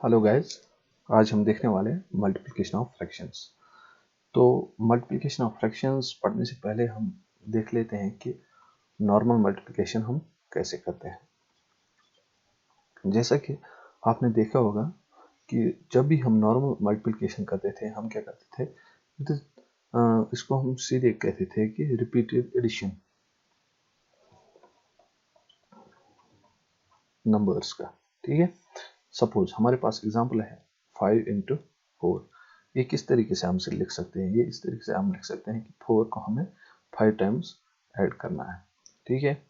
Hello guys, आज हम देखने वाले हैं मल्टीप्लिकेशन ऑफ फ्रैक्शंस। तो मल्टीप्लिकेशन ऑफ फ्रैक्शंस पढ़ने से पहले हम देख लेते हैं कि नॉर्मल मल्टीप्लिकेशन हम कैसे करते हैं। जैसा कि आपने देखा होगा कि जब भी हम नॉर्मल मल्टीप्लिकेशन करते थे हम क्या करते थे, इसको हम सीधे कहते थे कि रिपीटेड एडिशन नंबर्स का। ठीक है, सपोज हमारे पास एग्जांपल है 5 इंटू 4। ये किस तरीके से हम से लिख सकते हैं, ये इस तरीके से हम लिख सकते हैं कि 4 को हमें 5 टाइम्स ऐड करना है। ठीक है,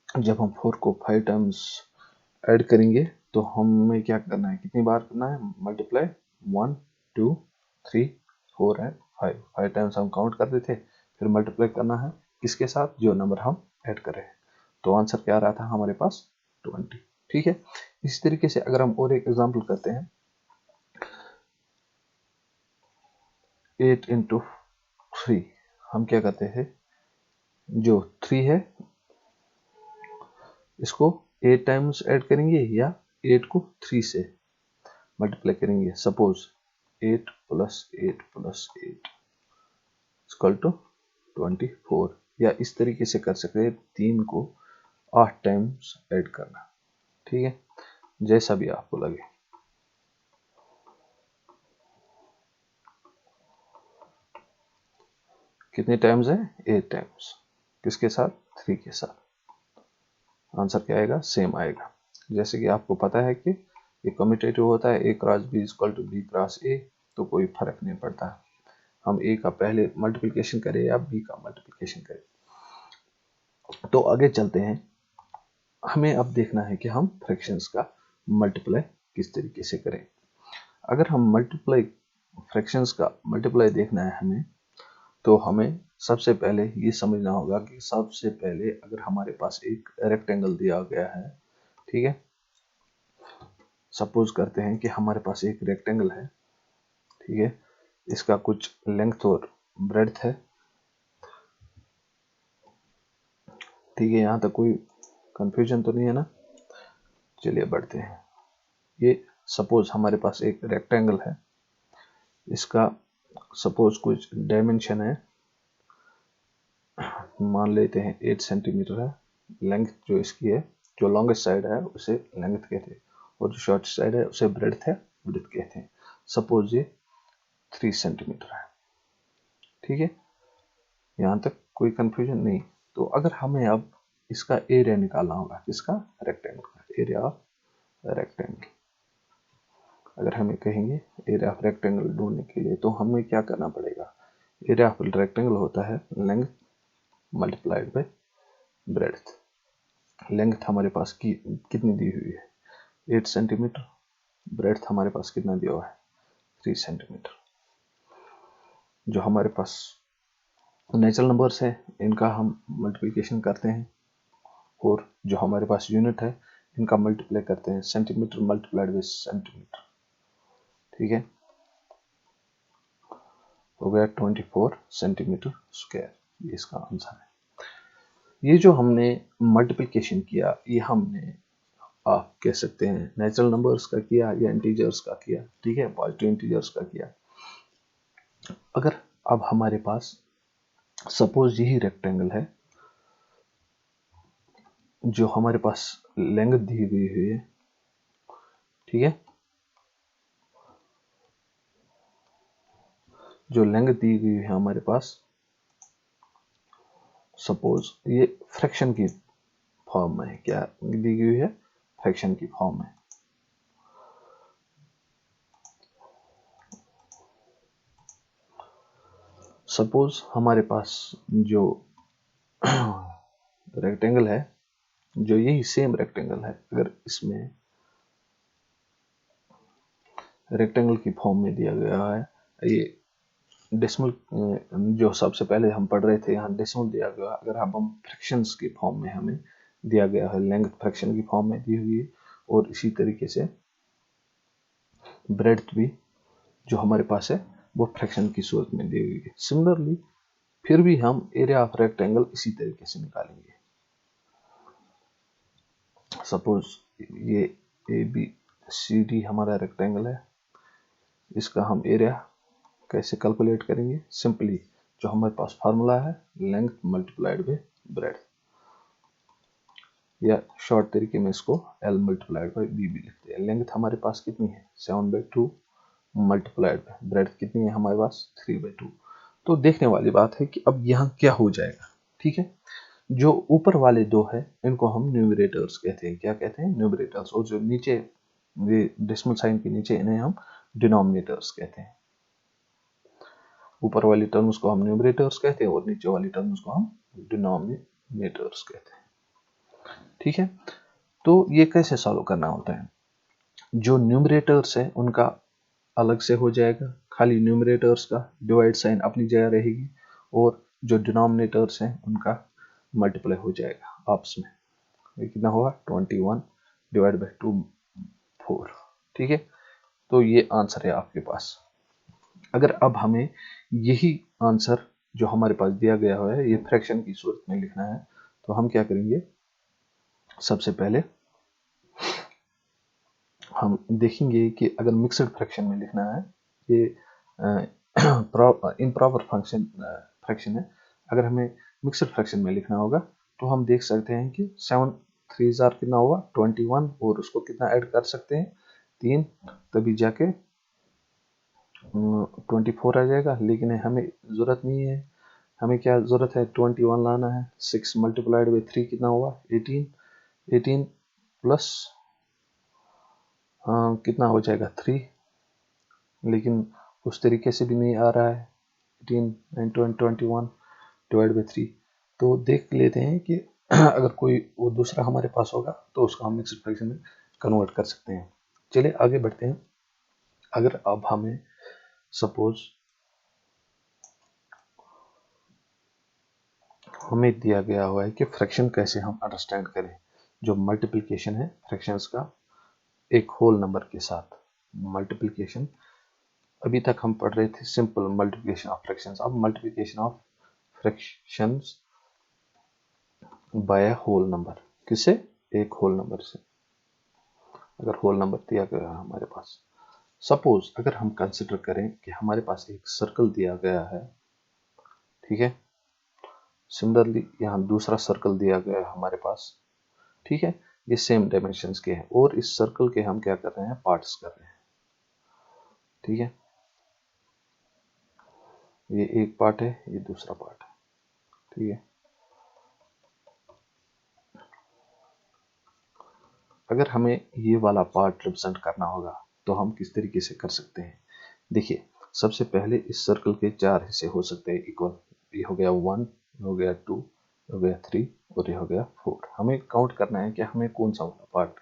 जब हम 4 को 5 टाइम्स ऐड करेंगे तो हमें क्या करना है, कितनी बार करना है, मल्टीप्लाई 1 2 3 4 एंड 5 टाइम्स हम काउंट करते थे, फिर मल्टीप्लाई करना है किसके साथ, जो नंबर हम ऐड कर रहे हैं। तो आंसर क्या आ रहा था हमारे पास, 20। ठीक है, इस तरीके से अगर हम और एक एग्जांपल करते हैं, 8 इंटू 3, हम क्या करते हैं, जो 3 है इसको 8 टाइम्स ऐड करेंगे या 8 को 3 से मल्टीप्लाई करेंगे। Suppose 8 plus 8 plus 8 equal to 24, या इस तरीके से कर सकते हैं 3 को 8 टाइम्स ऐड करना। ठीक है, जैसा भी आपको लगे। कितने टाइम्स है, 8 टाइम्स, किसके साथ, 3 के साथ। आंसर क्या आएगा, सेम आएगा। जैसे कि आपको पता है कि ये कम्यूटेटिव होता है, A cross B equal to B cross A, तो कोई फर्क नहीं पड़ता हम ए का पहले मल्टीप्लिकेशन करें या बी का मल्टीप्लिकेशन करें। तो आगे चलते हैं, हमें अब देखना है कि हम फ्रैक्शंस का मल्टीप्लाई किस तरीके से करें। अगर हम मल्टीप्लाई फ्रैक्शंस का मल्टीप्लाई देखना है हमें, तो हमें सबसे पहले ये समझना होगा कि सबसे पहले अगर हमारे पास एक रेक्टेंगल दिया गया है, ठीक है, सपोज करते हैं कि हमारे पास एक रेक्टेंगल है, ठीक है, इसका कुछ लेंथ और ब्रेड्थ है। ठीक है, यहाँ तक कोई कंफ्यूजन तो नहीं है ना। चलिए बढ़ते हैं। ये सपोज हमारे पास एक रेक्टेंगल है, इसका सपोज कुछ डायमेंशन है, मान लेते हैं 8 सेंटीमीटर है। लेंथ जो इसकी है, जो लॉन्गेस्ट साइड है उसे लेंथ कहते हैं, और जो शॉर्ट साइड है उसे ब्रेड्थ है, ब्रेड्थ कहते हैं। सपोज ये 3 सेंटीमीटर है। ठीक है, यहाँ तक कोई कंफ्यूजन नहीं। तो अगर हमें अब इसका एरिया निकालना होगा, किसका, रेक्टेंगल का एरिया ऑफ रेक्टेंगल। अगर हमें कहेंगे एरिया ऑफ रेक्टेंगल ढूंढने के लिए, तो हमें क्या करना पड़ेगा, एरिया ऑफ रेक्टेंगल होता है length multiplied by breadth. Length हमारे पास की कितनी दी हुई है, 8 सेंटीमीटर। ब्रेड्थ हमारे पास कितना दिया हुआ है, 3 सेंटीमीटर। जो हमारे पास नेचुरल नंबर्स है इनका हम मल्टीप्लिकेशन करते हैं, और जो हमारे पास यूनिट है इनका मल्टीप्लाई करते हैं, सेंटीमीटर मल्टीप्लाइड बाय सेंटीमीटर। ठीक है, हो गया 24 सेंटीमीटर स्क्वायर, ये इसका आंसर है। ये जो हमने मल्टीप्लिकेशन किया, ये हमने आप कह सकते हैं नेचुरल नंबर्स का किया या इंटीजर्स का किया। ठीक है, पॉजिटिव इंटीजर्स का किया। अगर अब हमारे पास सपोज यही रेक्टेंगल है, जो हमारे पास लेंथ दी हुई है, ठीक है, जो लेंथ दी हुई है हमारे पास, सपोज ये फ्रैक्शन की फॉर्म में है, क्या दी हुई है, फ्रैक्शन की फॉर्म में। सपोज हमारे पास जो रेक्टेंगल है, जो यही सेम रेक्टेंगल है, अगर इसमें रेक्टेंगल की फॉर्म में दिया गया है, ये डेसिमल, जो सबसे पहले हम पढ़ रहे थे यहाँ डेसिमल दिया गया, अगर अब हम फ्रैक्शंस की फॉर्म में हमें दिया गया है, लेंथ फ्रैक्शन की फॉर्म में दी हुई है, और इसी तरीके से ब्रेड्थ भी जो हमारे पास है वो फ्रैक्शन की सूरत में दी हुई है। सिमिलरली फिर भी हम एरिया ऑफ रेक्टेंगल इसी तरीके से निकालेंगे। सपोज ये ए बी सी डी हमारा रेक्टेंगल है, इसका हम एरिया कैसे कैलकुलेट करेंगे? सिंपली जो हमारे पास फार्मूला है, लेंथ मल्टीप्लाइड बाय ब्रेड्थ, या शॉर्ट तरीके में इसको L मल्टीप्लाइड बाय बी भी लिखते हैं। लेंथ हमारे पास कितनी है? 7/2 मल्टीप्लाइड बाय ब्रेड्थ कितनी है हमारे पास? 3/2। तो देखने वाली बात है कि अब यहाँ क्या हो जाएगा। ठीक है, जो ऊपर वाले दो है इनको हम न्यूमरेटर्स कहते हैं। क्या कहते हैं? न्यूमरेटर्स। और जो नीचे ये डेसिमल साइन के नीचे इन्हें हम डिनोमिनेटर्स कहते हैं। ऊपर वाली टर्म्स को हम न्यूमरेटर्स कहते हैं और नीचे वाली टर्म्स को हम डिनोमिनेटर्स कहते हैं। ठीक है, तो ये कैसे सॉल्व करना होता है? जो न्यूमरेटर्स है उनका अलग से हो जाएगा, खाली न्यूमरेटर्स का डिवाइड साइन अपनी जगह रहेगी, और जो डिनोमिनेटर्स हैं उनका मल्टीप्लाई हो जाएगा आपस में। ये कितना होगा? 21 डिवाइड बाई 2 4। ठीक है, तो ये आंसर है आपके पास। अगर अब हमें यही आंसर जो हमारे पास दिया गया है ये फ्रैक्शन की सूरत में लिखना है, तो हम क्या करेंगे? सबसे पहले हम देखेंगे कि अगर मिक्सड फ्रैक्शन में लिखना है, ये इम्प्रॉपर फ्रैक्शन है। अगर हमें मिक्सड फ्रैक्शन में लिखना होगा तो हम देख सकते हैं कि 7 3 कितना हुआ? 21, और उसको कितना ऐड कर सकते हैं? 3, तभी जाके 24 आ जाएगा। लेकिन हमें ज़रूरत नहीं है, हमें क्या ज़रूरत है? 21 लाना है। 6 मल्टीप्लाइड बाई 3 कितना हुआ? 18। 18 प्लस कितना हो जाएगा? 3, लेकिन उस तरीके से भी नहीं आ रहा है। 18 21 डिवाइड बाई 3। तो देख लेते हैं कि अगर कोई वो दूसरा हमारे पास होगा तो उसको हम मिक्स्ड फ्रैक्शन में कन्वर्ट कर सकते हैं। चलिए आगे बढ़ते हैं। अगर अब हमें सपोज हमें दिया गया हुआ है कि फ्रैक्शन कैसे हम अंडरस्टैंड करें, जो मल्टीप्लिकेशन है फ्रैक्शंस का एक होल नंबर के साथ। मल्टीप्लिकेशन अभी तक हम पढ़ रहे थे सिंपल मल्टीप्लिकेशन ऑफ फ्रैक्शंस, अब multiplication of fractions by whole number. किससे? एक होल नंबर से। अगर होल नंबर दिया गया है हमारे पास, सपोज अगर हम कंसिडर करें कि हमारे पास एक सर्कल दिया गया है, ठीक है, सिमिलरली यहाँ दूसरा सर्कल दिया गया है हमारे पास, ठीक है, ये सेम डायमेंशंस के हैं, और इस सर्कल के हम क्या कर रहे हैं? पार्ट्स कर रहे हैं। ठीक है, ये एक पार्ट है, ये दूसरा पार्ट है। ठीक है, अगर हमें ये वाला पार्ट रिप्रेजेंट करना होगा तो हम किस तरीके से कर सकते हैं? देखिए, सबसे पहले इस सर्कल के 4 हिस्से हो सकते हैं इक्वल। ये हो गया 1, ये हो गया 2, ये हो गया 3, और ये हो गया 4। हमें काउंट करना है कि हमें कौन सा वाला पार्ट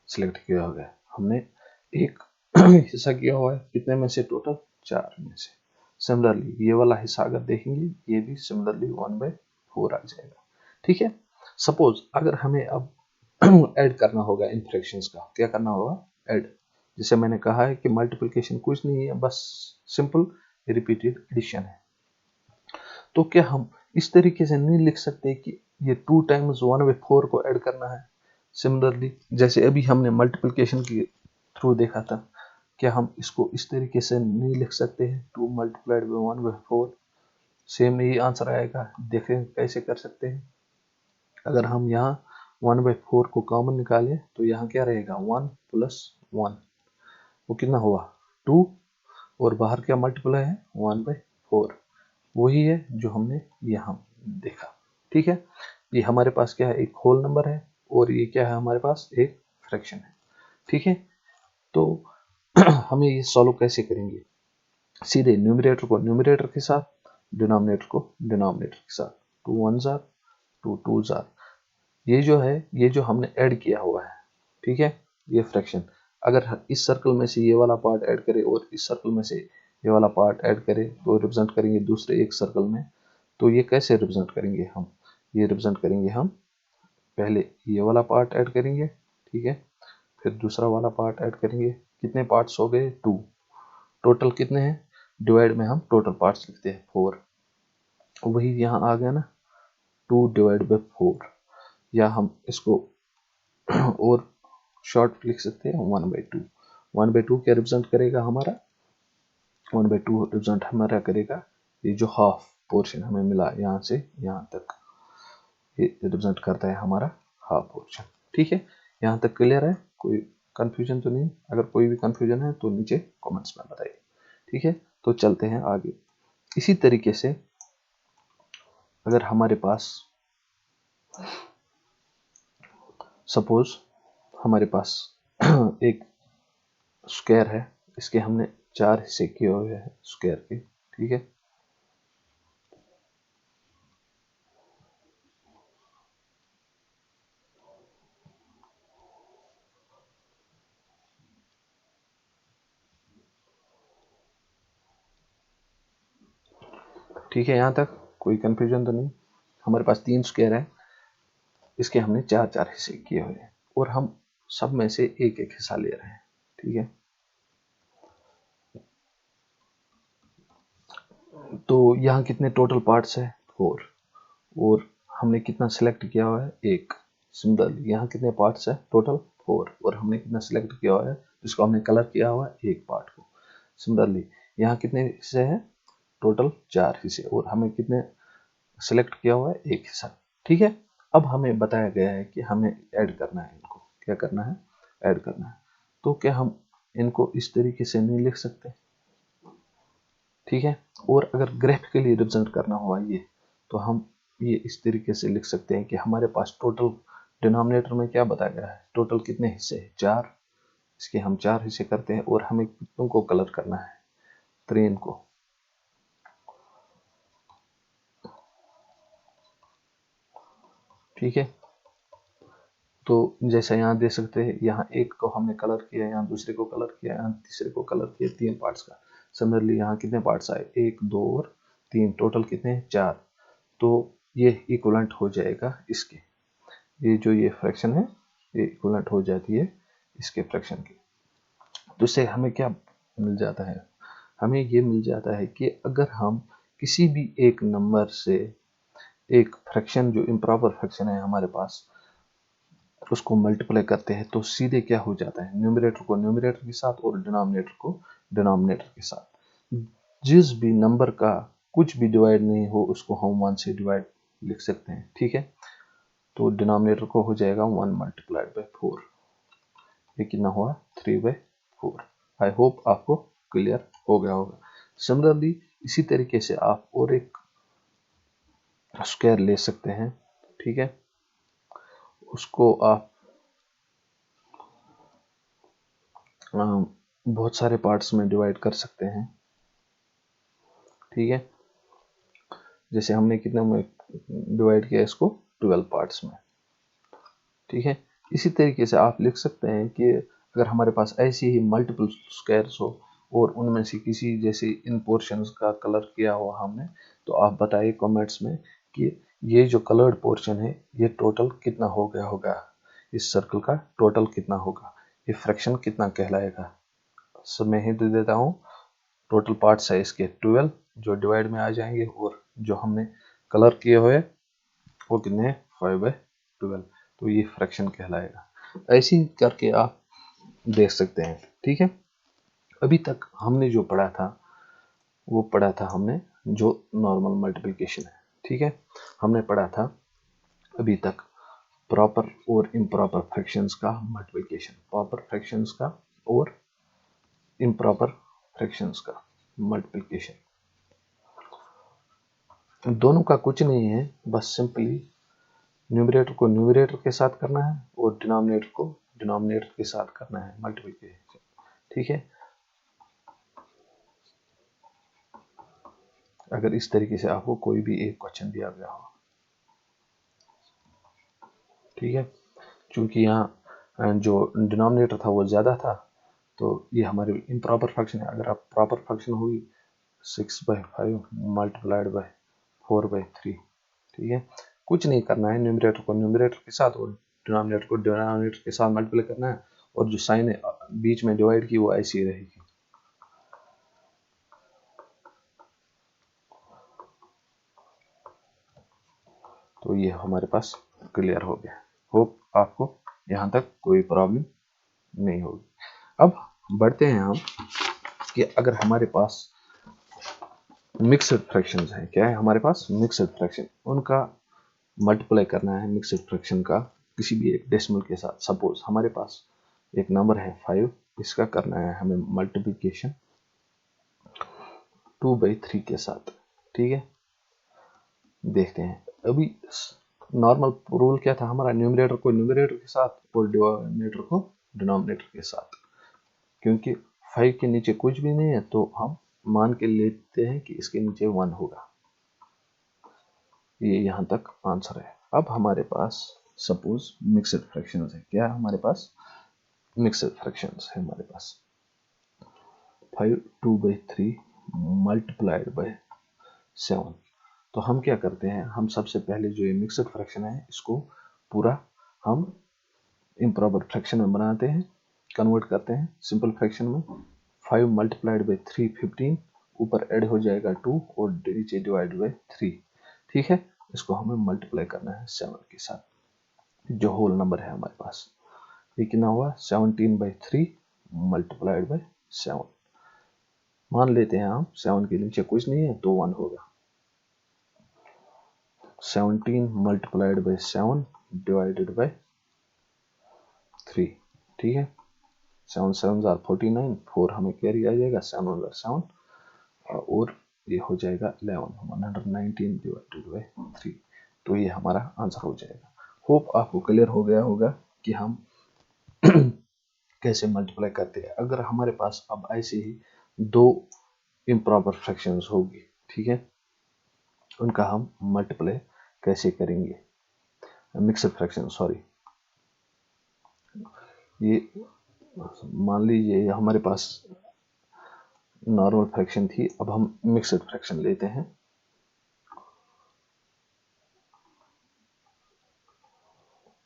सिलेक्ट किया हो गया। हमने एक हिस्सा किया हुआ है, कितने में से? टोटल 4 में से। सिमिलरली ये वाला हिस्सा अगर देखेंगे, ये भी सिमिलरली 1/4 आ जाएगा। ठीक है, सपोज अगर हमें अब ऐड करना होगा इन फ्रैक्शंस का, क्या करना होगा? ऐड। जैसे मैंने कहा है कि मल्टीप्लिकेशन कुछ नहीं है, बस सिंपल रिपीटेड एडिशन है। तो क्या हम इस तरीके से नहीं लिख सकते कि ये 2 टाइम्स 1/4 को ऐड करना है? सिमिलरली जैसे अभी हमने मल्टीप्लिकेशन के थ्रू देखा था, क्या हम इसको इस तरीके से नहीं लिख सकते हैं? 2 मल्टीप्लाइड बाई 1/4, सेम यही आंसर आएगा। देखें कैसे कर सकते हैं। अगर हम यहाँ 1/4 को कॉमन निकालें तो यहाँ क्या रहेगा? 1 + 1, वो कितना हुआ? 2, और बाहर क्या मल्टीप्लाई है? 1/4। वही है जो हमने यहाँ देखा। ठीक है, ये हमारे पास क्या है? एक होल नंबर है, और ये क्या है हमारे पास? एक फ्रैक्शन है। ठीक है, तो हमें ये सॉल्व कैसे करेंगे? सीधे न्यूमरेटर को न्यूमरेटर के साथ, डिनोमिनेटर को डिनोमिनेटर के साथ। 2 1s आर, 2 2s आर। ये जो है, ये जो हमने ऐड किया हुआ है, ठीक है, ये फ्रैक्शन, अगर इस सर्कल में से ये वाला पार्ट ऐड करें और इस सर्कल में से ये वाला पार्ट ऐड करें तो रिप्रेजेंट करेंगे दूसरे एक सर्कल में। तो ये कैसे रिप्रेजेंट करेंगे हम? ये रिप्रेजेंट करेंगे हम, पहले ये वाला पार्ट ऐड करेंगे, ठीक है, फिर दूसरा वाला पार्ट ऐड करेंगे। कितने पार्ट्स हो गए? 2। टोटल कितने हैं? डिवाइड में हम टोटल पार्ट्स लिखते हैं 4। वही यहाँ आ गया ना, 2 डिवाइड बाई 4, या हम इसको और शॉर्ट लिख सकते हैं 1/2। 1/2 क्या रिप्रेजेंट करेगा हमारा? 1/2 रिप्रेजेंट हमारा करेगा ये जो हाफ पोर्शन हमें मिला यहाँ से यहाँ तक, ये रिप्रेजेंट करता है हमारा हाफ पोर्शन। ठीक है, यहाँ तक क्लियर है? कोई कंफ्यूजन तो नहीं? अगर कोई भी कंफ्यूजन है तो नीचे कमेंट्स में बताइए। ठीक है, तो चलते हैं आगे। इसी तरीके से अगर हमारे पास सपोज हमारे पास एक स्क्वायर है, इसके हमने 4 हिस्से किए हुए हैं स्क्वायर के। ठीक है, ठीक है, यहाँ तक कोई कंफ्यूजन तो नहीं? हमारे पास 3 स्क्वायर है, इसके हमने 4 हिस्से किए हुए हैं और हम सब में से एक एक हिस्सा ले रहे हैं। ठीक है, तो यहाँ कितने टोटल पार्ट्स है? 4। और हमने कितना सिलेक्ट किया हुआ है? 1। सिमिलरली यहाँ कितने पार्ट्स है? टोटल 4। और हमने कितना सिलेक्ट किया हुआ है जिसको हमने कलर किया हुआ है? 1 पार्ट को। सिमिलरली यहाँ कितने हिस्से हैं? टोटल 4 हिस्से। और हमें कितने सिलेक्ट किया हुआ है? 1 हिस्सा। ठीक है, अब हमें बताया गया है कि हमें ऐड करना है इनको। क्या करना है? ऐड करना है। तो क्या हम इनको इस तरीके से नहीं लिख सकते? ठीक है, और अगर ग्राफिकली रिप्रेजेंट करना हुआ ये, तो हम ये इस तरीके से लिख सकते हैं कि हमारे पास टोटल डिनोमिनेटर में क्या बताया गया है? टोटल कितने हिस्से हैं? 4। इसके हम 4 हिस्से करते हैं और हमें कितनों को कलर करना है? 3 को। ठीक है, तो जैसा यहाँ देख सकते हैं, यहाँ एक को हमने कलर किया, यहाँ दूसरे को कलर किया, यहाँ तीसरे को कलर किया, 3 पार्ट्स का। सिमिलरली यहाँ कितने पार्ट्स आए? 1, 2 और 3। टोटल कितने? 4। तो ये इक्वलेंट हो जाएगा इसके, ये जो ये फ्रैक्शन है ये इक्वलेंट हो जाती है इसके फ्रैक्शन की। तो इससे हमें क्या मिल जाता है? हमें ये मिल जाता है कि अगर हम किसी भी एक नंबर से एक फ्रैक्शन जो इम्प्रॉपर फ्रैक्शन है हमारे पास, उसको मल्टीप्लाई करते हैं तो सीधे क्या हो जाता है? न्यूमरेटर को न्यूमरेटर के साथ और डिनोमिनेटर को डिनोमिनेटर के साथ। जिस भी नंबर का कुछ भी डिवाइड नहीं हो उसको हम 1 से डिवाइड लिख सकते हैं। ठीक है, तो डिनोमिनेटर को हो जाएगा 1 मल्टीप्लाइड बाई 4। ये कितना हुआ? 3/4। आई होप आपको क्लियर हो गया होगा। सिमिलरली इसी तरीके से आप और एक स्क्वायर ले सकते हैं। ठीक है, उसको आप बहुत सारे पार्ट्स में डिवाइड कर सकते हैं। ठीक है, जैसे हमने कितने में डिवाइड किया इसको? 12 पार्ट्स में। ठीक है, इसी तरीके से आप लिख सकते हैं कि अगर हमारे पास ऐसी ही मल्टीपल स्क्वायर्स हो और उनमें से किसी जैसे इन पोर्शंस का कलर किया हुआ हमने, तो आप बताइए कमेंट्स में कि ये जो कलर्ड पोर्शन है ये टोटल कितना हो गया होगा? इस सर्कल का टोटल कितना होगा? ये फ्रैक्शन कितना कहलाएगा? सब मैं हिंट दे देता हूँ। टोटल पार्ट्स है इसके 12 जो डिवाइड में आ जाएंगे, और जो हमने कलर किए हुए वो कितने? 5/12। तो ये फ्रैक्शन कहलाएगा। ऐसे ही करके आप देख सकते हैं। ठीक है, अभी तक हमने जो पढ़ा था वो पढ़ा था हमने जो नॉर्मल मल्टीप्लिकेशन है। ठीक है, हमने पढ़ा था अभी तक प्रॉपर और इम्प्रॉपर फ्रैक्शंस का मल्टीप्लिकेशन, प्रॉपर फ्रैक्शंस का और इम्प्रॉपर फ्रैक्शंस का मल्टीप्लिकेशन। दोनों का कुछ नहीं है, बस सिंपली न्यूमरेटर को न्यूमरेटर के साथ करना है और डिनोमिनेटर को डिनोमिनेटर के साथ करना है मल्टीप्लिकेशन। ठीक है, अगर इस तरीके से आपको कोई भी एक क्वेश्चन दिया गया हो। ठीक है, चूंकि यहाँ जो डिनोमिनेटर था वो ज़्यादा था, तो ये हमारे इम्प्रॉपर फंक्शन है। अगर आप प्रॉपर फंक्शन होगी 6/5 मल्टीप्लाइड बाय 4/3। ठीक है, कुछ नहीं करना है, न्यूमरेटर को न्यूमरेटर के साथ और डिनोमिनेटर को डिनोमिनेटर के साथ मल्टीप्लाई करना है, और जो साइन है बीच में डिवाइड की वो ऐसी रहेगी। तो ये हमारे पास क्लियर हो गया। होप आपको यहाँ तक कोई प्रॉब्लम नहीं होगी। अब बढ़ते हैं हम कि अगर हमारे पास मिक्सड फ्रैक्शंस हैं, क्या है हमारे पास मिक्सड फ्रैक्शन, उनका मल्टीप्लाई करना है मिक्सड फ्रैक्शन का किसी भी एक डेसिमल के साथ। सपोज हमारे पास एक नंबर है 5, इसका करना है हमें मल्टीप्लिकेशन 2/3 के साथ। ठीक है, देखते हैं। अभी नॉर्मल रूल क्या था हमारा, न्यूमरेटर को न्यूमरेटर के साथ और डिनोमिनेटर को डिनोमिनेटर के साथ। क्योंकि 5 के नीचे कुछ भी नहीं है तो हम मान के लेते हैं कि इसके नीचे 1 होगा। ये यहाँ तक आंसर है। अब हमारे पास सपोज मिक्सड फ्रैक्शंस है, क्या है हमारे पास मिक्सड फ्रैक्शंस है हमारे पास 5 2/3 मल्टीप्लाइड बाय 7। तो हम क्या करते हैं, हम सबसे पहले जो ये मिक्सड फ्रैक्शन है इसको पूरा हम इम्प्रॉपर फ्रैक्शन में बनाते हैं, कन्वर्ट करते हैं सिंपल फ्रैक्शन में। 5 मल्टीप्लाइड बाई 3 15, ऊपर ऐड हो जाएगा 2 और नीचे डिवाइड बाई 3। ठीक है, इसको हमें मल्टीप्लाई करना है 7 के साथ, जो होल नंबर है हमारे पास। ये कितना हुआ 17/3 मल्टीप्लाइड बाई 7। मान लेते हैं हम 7 के नीचे कुछ नहीं है तो 1 होगा। 17 मल्टीप्लाइड बाई 7 डिवाइडेड बाई 3। ठीक है, 7 7 49, 4 हमें कैरी आ जाएगा, 7 1 7 और ये हो जाएगा 11 119 डिवाइडेड बाई 3। तो ये हमारा आंसर हो जाएगा। होप आपको क्लियर हो गया होगा कि हम कैसे मल्टीप्लाई करते हैं। अगर हमारे पास अब ऐसे ही दो इम्प्रॉपर फ्रैक्शंस होगी, ठीक है, उनका हम मल्टीप्लाई कैसे करेंगे, मिक्सड फ्रैक्शन सॉरी। ये मान लीजिए हमारे पास नॉर्मल फ्रैक्शन थी, अब हम मिक्सड फ्रैक्शन लेते हैं।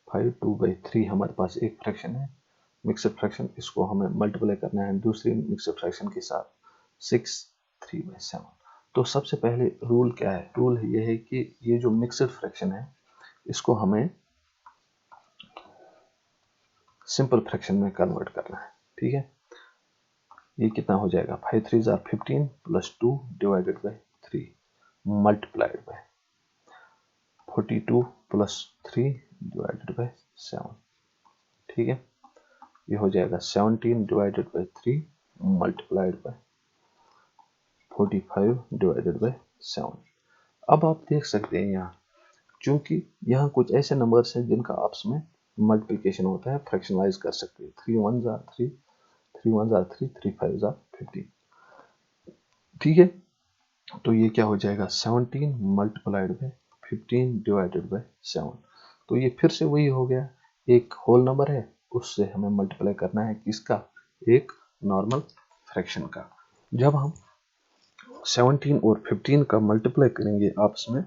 फाइव 2/3 हमारे पास एक फ्रैक्शन है मिक्सड फ्रैक्शन, इसको हमें मल्टीप्लाई करना है दूसरी मिक्सड फ्रैक्शन के साथ 6 3/7। तो सबसे पहले रूल क्या है, रूल ये है कि ये जो मिक्सड फ्रैक्शन है इसको हमें सिंपल फ्रैक्शन में कन्वर्ट करना है। ठीक है, ये कितना हो जाएगा 5 3 15 plus 2 divided by 3 multiplied by 42 plus 3 divided by 7। ठीक है, ये हो जाएगा 17 divided by 3 multiplied by 45 divided by 7। अब आप देख सकते हैं यहाँ, चूंकि यहाँ कुछ ऐसे नंबर्स हैं जिनका आपस में मल्टीप्लिकेशन होता है, फ्रैक्शनलाइज कर सकते हैं। 3 1 3 3 1 3 3 5 15। ठीक है, तो ये क्या हो जाएगा 17 मल्टीप्लाइड बाई 15 डिवाइडेड बाई 7। तो ये फिर से वही हो गया, एक होल नंबर है उससे हमें मल्टीप्लाई करना है किसका, एक नॉर्मल फ्रैक्शन का। जब हम 17 और 15 का मल्टीप्लाई करेंगे आपस में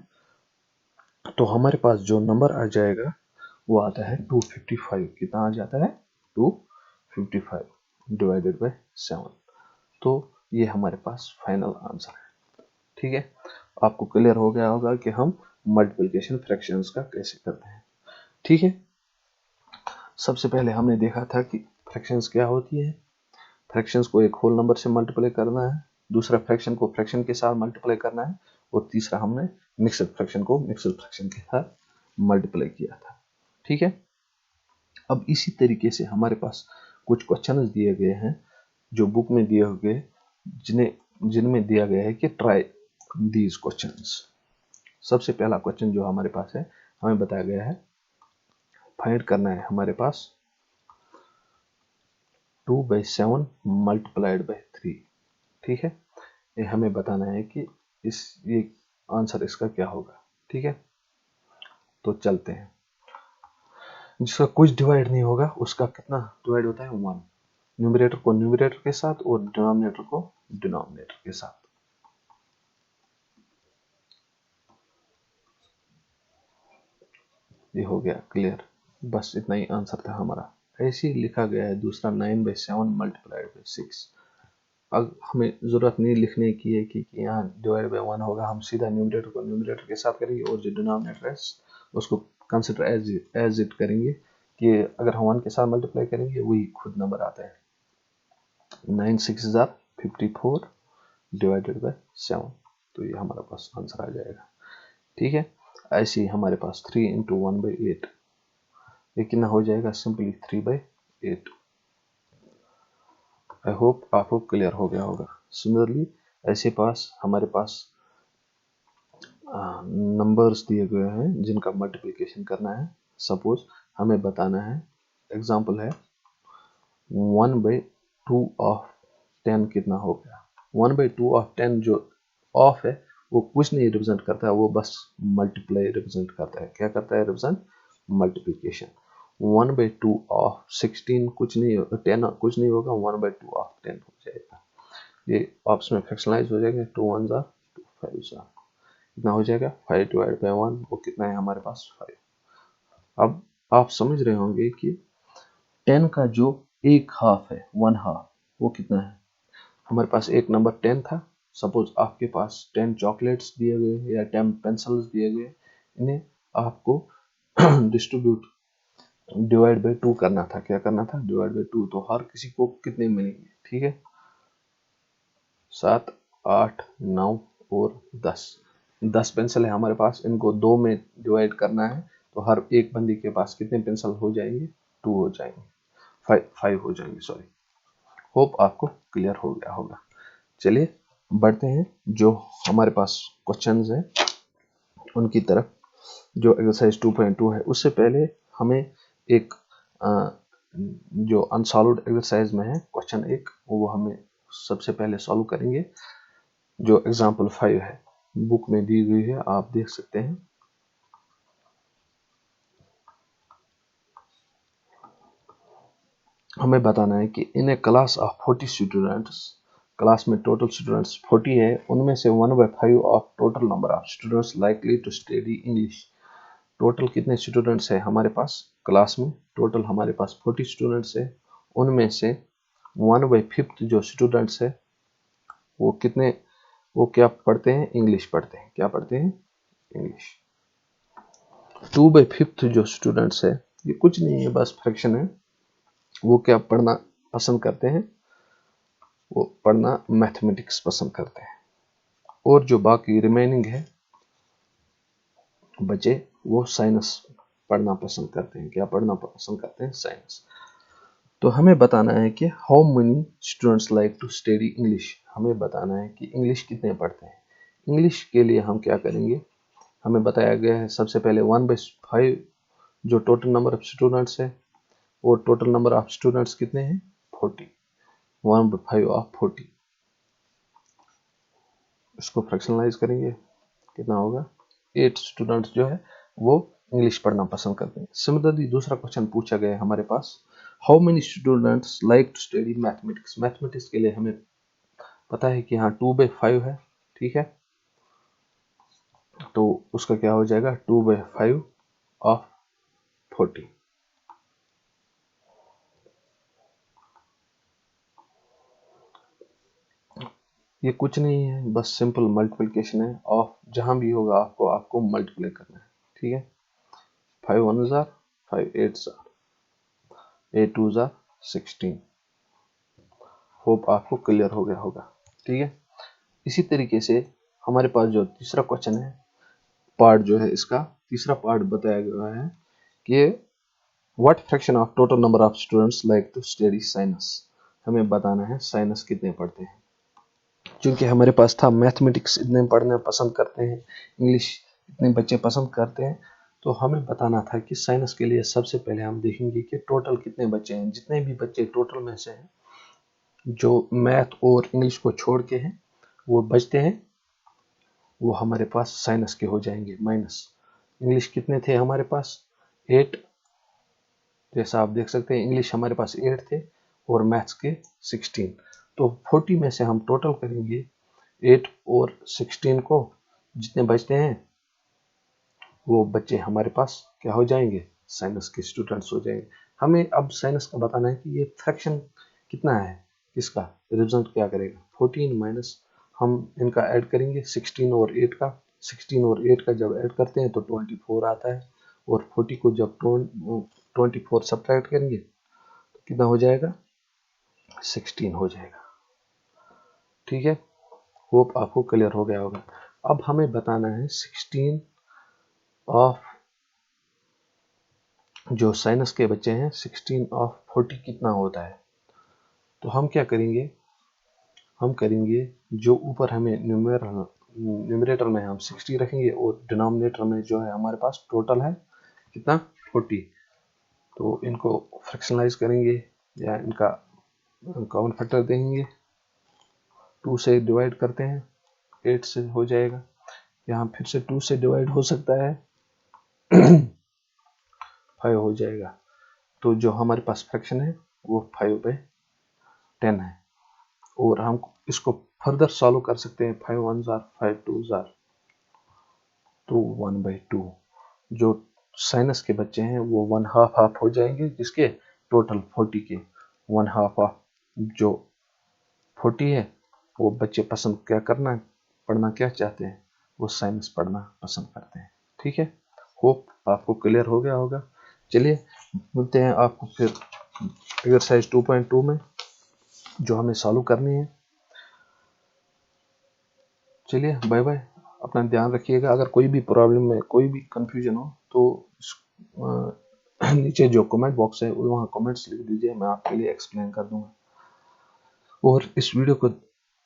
तो हमारे पास जो नंबर आ जाएगा वो आता है 255। कितना आ जाता है 255 डिवाइडेड बाई 7। तो ये हमारे पास फाइनल आंसर है। ठीक है, आपको क्लियर हो गया होगा कि हम मल्टीप्लिकेशन फ्रैक्शंस का कैसे करते हैं। ठीक है, सबसे पहले हमने देखा था कि फ्रैक्शंस क्या होती है, फ्रैक्शंस को एक होल नंबर से मल्टीप्लाई करना है, दूसरा फ्रैक्शन को फ्रैक्शन के साथ मल्टीप्लाई करना है, और तीसरा हमने मिक्सड फ्रैक्शन को मिक्सड फ्रैक्शन के साथ मल्टीप्लाई किया था। ठीक है, अब इसी तरीके से हमारे पास कुछ क्वेश्चंस दिए गए हैं जो बुक में दिए हुए, जिनमें दिया गया है कि ट्राई दीज क्वेश्चंस। सबसे पहला क्वेश्चन जो हमारे पास है, हमें बताया गया है फाइंड करना है हमारे पास 2/7 मल्टीप्लाइड बाई 3। ठीक है, ये हमें बताना है कि ये आंसर इसका क्या होगा। ठीक है, तो चलते हैं। जिसका कुछ डिवाइड नहीं होगा उसका कितना डिवाइड होता है 1, न्यूमरेटर को न्यूमरेटर के साथ और डिनोमिनेटर को डिनोमिनेटर के साथ। ये हो गया क्लियर, बस इतना ही आंसर था हमारा। ऐसे ही लिखा गया है दूसरा 9/7 मल्टीप्लाइड बाई 6। अब हमें जरूरत नहीं लिखने की है कि यहाँ डिवाइड बाई 1 होगा, हम सीधा न्यूमरेटर को न्यूमरेटर के साथ करेंगे और जो डिनोमिनेटर है उसको कंसिडर एज इट करेंगे कि अगर हम 1 के साथ मल्टीप्लाई करेंगे वही खुद नंबर आता है। 9 6 54 डिवाइडेड बाय 7, तो ये हमारे पास आंसर आ जाएगा। ठीक है, ऐसे ही हमारे पास 3 इंटू 1/8, ये कितना हो जाएगा, सिंपली 3/8। आई होप आपको क्लियर हो गया होगा। सिमिलरली ऐसे पास हमारे पास नंबर्स दिए गए हैं जिनका मल्टीप्लिकेशन करना है। सपोज हमें बताना है, एग्जांपल है 1/2 ऑफ 10 कितना हो गया। 1/2 ऑफ 10 जो ऑफ है वो कुछ नहीं रिप्रेजेंट करता है, वो बस मल्टीप्लाई रिप्रेजेंट करता है। क्या करता है, रिप्रेजेंट मल्टीप्लिकेशन। 1/2 ऑफ 16 कुछ नहीं, 10 कुछ नहीं होगा, 1/2 ऑफ 10 हो जाएगा। ये ऑप्स में फ्रैक्शनलाइज हो जाएगा, 2 1 2 5 कितना हो जाएगा, 5 डिवाइड बाय 1, वो कितना है हमारे पास 5। अब आप समझ रहे होंगे कि 10 का जो एक हाफ है, 1 हाफ, वो कितना है। हमारे पास एक नंबर 10 था, सपोज आपके पास 10 चॉकलेट्स दिए गए या 10 पेंसिल्स दिए गए, इन्हें आपको डिस्ट्रीब्यूट डिवाइड बाय 2 करना था। क्या करना था, डिवाइड बाय 2। तो हर किसी को कितने मिलेंगे, ठीक है, 7 8 9 और 10 पेंसिल है हमारे पास, इनको 2 में डिवाइड करना है, तो हर एक बंदी के पास कितने पेंसिल हो जाएंगे, 2 हो जाएंगे, 5 हो जाएंगे, सॉरी। होप आपको क्लियर हो गया होगा। चलिए बढ़ते हैं जो हमारे पास क्वेश्चंस हैं उनकी तरफ। जो एक्सरसाइज 2.2 है, उससे पहले हमें एक जो अनसॉल्व्ड एक्सरसाइज में है क्वेश्चन एक, वो हमें सबसे पहले सॉल्व करेंगे। जो एग्जाम्पल 5 है, बुक में दी गई है, आप देख सकते हैं। हमें बताना है कि in a class of 40 students, class में टोटल स्टूडेंट्स 40 है, उनमें से 1/5 of total number of students likely to study English. Total कितने स्टूडेंट्स है हमारे पास क्लास में, टोटल हमारे पास 40 स्टूडेंट्स है, उनमें से 1/5 जो स्टूडेंट्स है वो कितने, वो क्या पढ़ते हैं, इंग्लिश पढ़ते हैं। क्या पढ़ते हैं, इंग्लिश। 2/5 जो स्टूडेंट्स है, ये कुछ नहीं है, बस फ्रैक्शन है, वो क्या पढ़ना पसंद करते हैं, वो पढ़ना मैथमेटिक्स पसंद करते हैं। और जो बाकी रिमेनिंग है बचे, वो साइंस पढ़ना पसंद करते हैं। क्या पढ़ना पसंद करते हैं, साइंस। तो हमें बताना है कि how many students like to study English. हमें बताना है कि इंग्लिश कितने पढ़ते हैं। इंग्लिश के लिए हम क्या करेंगे, हमें बताया गया है सबसे पहले 1/5 जो टोटल नंबर ऑफ स्टूडेंट्स है, और टोटल नंबर ऑफ स्टूडेंट्स कितने हैं, 40, 1/5 ऑफ 40। इसको फ्रैक्शनलाइज करेंगे, कितना होगा, 8 स्टूडेंट्स जो है वो इंग्लिश पढ़ना पसंद करते हैं। सिमिलरली दूसरा क्वेश्चन पूछा गया है हमारे पास, how many students like to study mathematics. Mathematics के लिए हमें पता है कि हाँ 2/5 है, ठीक है, तो उसका क्या हो जाएगा, 2/5 ऑफ 40। ये कुछ नहीं है, बस सिंपल मल्टीप्लिकेशन है ऑफ, जहां भी होगा आपको मल्टीप्लाई करना है, ठीक है। 5 1 जार, 5 8 जार, 8 2 जार 16। होप आपको क्लियर हो गया होगा, ठीक है। इसी तरीके से हमारे पास जो तीसरा क्वेश्चन है, पार्ट जो है इसका तीसरा पार्ट बताया गया है कि what fraction of total number of students like to study science. हमें बताना है साइंस कितने पढ़ते हैं। क्योंकि हमारे पास था मैथमेटिक्स इतने पढ़ना पसंद करते हैं, इंग्लिश इतने बच्चे पसंद करते हैं, तो हमें बताना था कि साइंस के लिए सबसे पहले हम देखेंगे कि टोटल कितने बच्चे हैं। जितने भी बच्चे टोटल में से हैं जो मैथ और इंग्लिश को छोड़ के हैं वो बचते हैं, वो हमारे पास साइंस के हो जाएंगे माइनस। इंग्लिश कितने थे हमारे पास, 8, जैसा आप देख सकते हैं इंग्लिश हमारे पास 8 थे और मैथ्स के 16। तो 40 में से हम टोटल करेंगे 8 और 16 को, जितने बचते हैं वो बच्चे हमारे पास क्या हो जाएंगे, साइंस के स्टूडेंट्स हो जाएंगे। हमें अब साइंस का बताना है कि ये फ्रैक्शन कितना है, किसका रिजल्ट क्या करेगा, 14 माइनस हम इनका ऐड करेंगे 16 और 8 का। 16 और 8 का जब ऐड करते हैं तो 24 आता है, और 40 को जब 24 सब्ट्रैक्ट करेंगे तो कितना हो जाएगा, 16 हो जाएगा। ठीक है, होप आपको क्लियर हो गया होगा। अब हमें बताना है 16 ऑफ जो साइनस के बच्चे हैं 16 ऑफ 40 कितना होता है। तो हम क्या करेंगे, हम करेंगे जो ऊपर हमें न्यूमरेटर में हम 60 रखेंगे और डिनोमिनेटर में जो है हमारे पास टोटल है कितना 40। तो इनको फ्रैक्शनलाइज करेंगे या इनका कॉमन फैक्टर देंगे, 2 से डिवाइड करते हैं 8 से हो जाएगा। यहाँ फिर से 2 से डिवाइड हो सकता है 5 हो जाएगा। तो जो हमारे पास फ्रैक्शन है वो 5/10 है। और हम इसको फर्दर सॉल्व कर सकते हैं, 5 1 जार 5 2 जार तो 1/2। जो साइनस के बच्चे हैं वो 1/2 हो जाएंगे, जिसके टोटल 40 के 1/2 जो 40 है वो बच्चे पसंद क्या करना पढ़ना क्या चाहते हैं, वो साइंस पढ़ना पसंद करते हैं। ठीक है, होप आपको क्लियर हो गया होगा। चलिए मिलते हैं आपको फिर एक्सरसाइज 2.2 में जो हमें सॉल्व करनी है। चलिए बाय बाय, अपना ध्यान रखिएगा। अगर कोई भी प्रॉब्लम में कोई भी कंफ्यूजन हो तो नीचे जो कमेंट बॉक्स है वहाँ कमेंट्स लिख दीजिए, मैं आपके लिए एक्सप्लेन कर दूंगा। और इस वीडियो को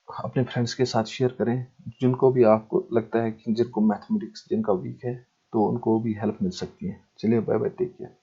अपने फ्रेंड्स के साथ शेयर करें, जिनको भी आपको लगता है कि जिनको मैथमेटिक्स जिनका वीक है तो उनको भी हेल्प मिल सकती है। चलिए बाय बाय, टेक केयर।